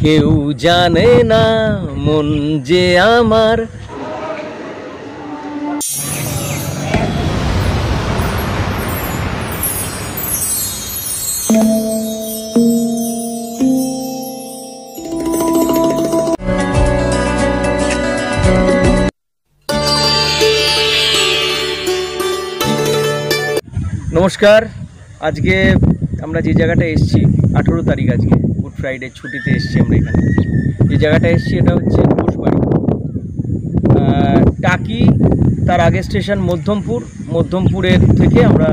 কেউ জানে না মন যে আমার। নমস্কার। আজকে আমরা যে জায়গাটা এসেছি 18 তারিখ, আজকে গুড ফ্রাইডে ছুটিতে এসেছি আমরা। এখানে যে জায়গাটা এসেছি এটা হচ্ছে ঘোষবাড়ি টাকি। তার আগের স্টেশন মধ্যমপুর। মধ্যমপুরের থেকে আমরা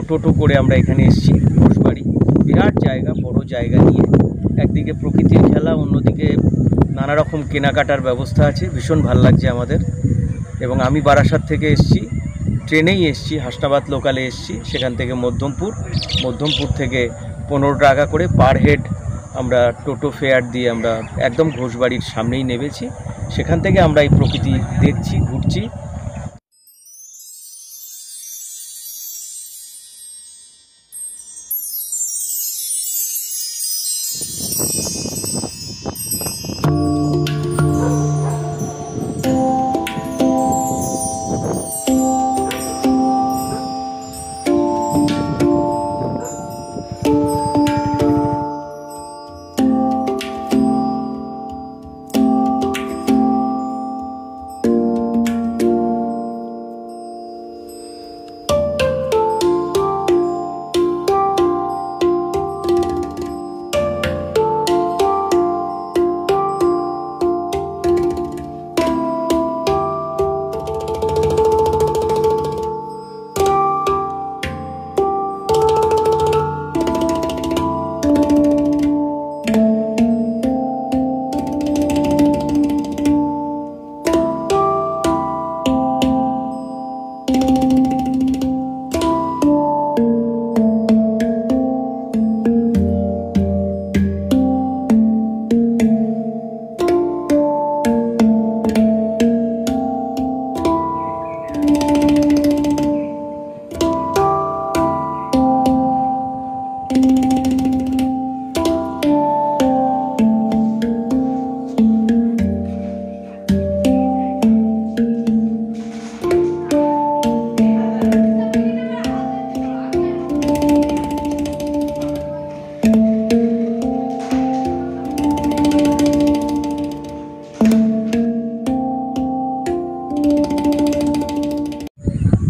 টোটো করে আমরা এখানে এসেছি ঘোষবাড়ি। বিরাট জায়গা, বড় জায়গা নিয়ে একদিকে প্রকৃতির খেলা, অন্যদিকে নানা রকম কেনাকাটার ব্যবস্থা আছে। ভীষণ ভাল লাগছে আমাদের। এবং আমি বারাসাত থেকে এসেছি, ট্রেনেই এসেছি, হাসনাবাদ লোকালে এসেছি। সেখান থেকে মধ্যমপুর থেকে 15 টাকা করে পার হেড আমরা টোটো ফেয়ার দিয়ে আমরা একদম ঘোষবাড়ির সামনেই নেমেছি। সেখান থেকে আমরা এই প্রকৃতি দেখছি, ঘুরছি।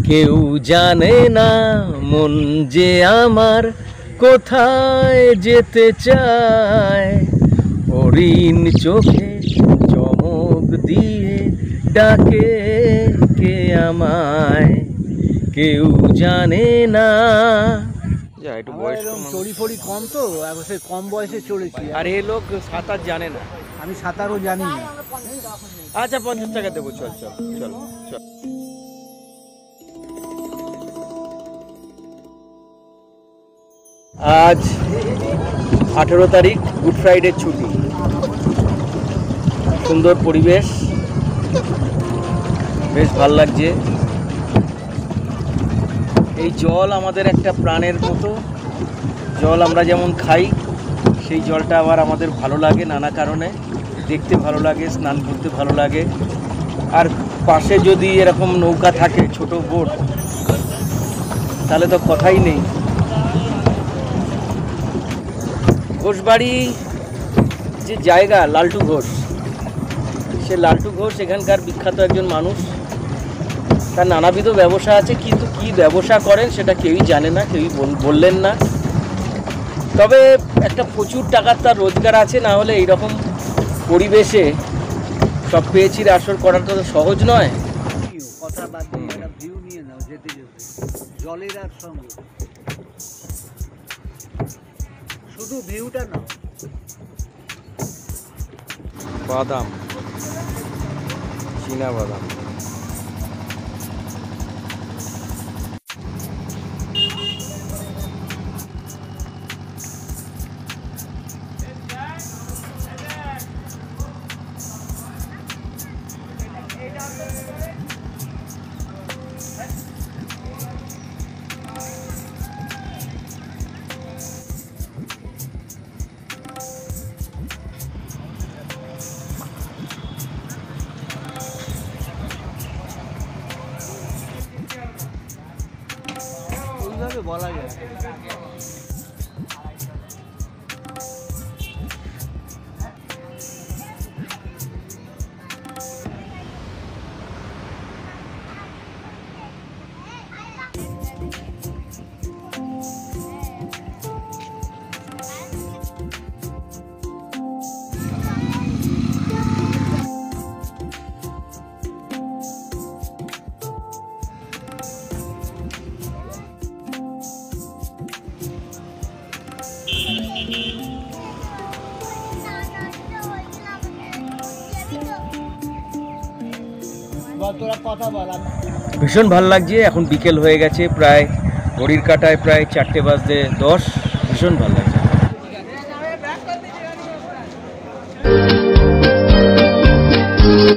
কেউ জানে না মন যে আমার কোথায় যেতে চায়, হরিণ চোখে চমক দিয়ে ডাকে কে আমায়, কেউ জানে না। যা একটু বয়স চড়ি ফড়ি কম তো, সে কম বয়সে চড়েছি। আর এ লোক সাঁতার জানে না। আমি সাঁতারও জানি না। আচ্ছা 50 টাকা দেবো। চল চল চল চল। আজ 18 তারিখ, গুড ফ্রাইডে ছুটি। সুন্দর পরিবেশ, বেশ ভাল লাগছে। এই জল আমাদের একটা প্রাণের মতো। জল আমরা যেমন খাই, সেই জলটা আবার আমাদের ভালো লাগে নানা কারণে। দেখতে ভালো লাগে, স্নান করতে ভালো লাগে। আর পাশে যদি এরকম নৌকা থাকে, ছোট বোট, তাহলে তো কথাই নেই। ঘোষবাড়ি যে জায়গা, লালটু ঘোষ, সে লালটু ঘোষ এখানকার বিখ্যাত একজন মানুষ। তার নানাবিধ ব্যবসা আছে, কিন্তু কি ব্যবসা করেন সেটা কেউই জানে না, কেউই বললেন না। তবে একটা প্রচুর টাকার তার রোজগার আছে, না হলে এইরকম পরিবেশে সব পেয়েছি আসর করাটা তো সহজ নয়। কথা বাদ দিয়ে একটা ভিউ নিয়ে নাও যেতে যেতে, জলের আর সঙ্গে শুধু ভিউটা নাও। বাদাম, চীনা বাদাম। তো বলা যায়। তোরা কথা বল। ভীষণ ভালো লাগছে। এখন বিকেল হয়ে গেছে, প্রায় ঘড়ির কাঁটায় প্রায় 4:10 ভীষণ ভালো লাগছে।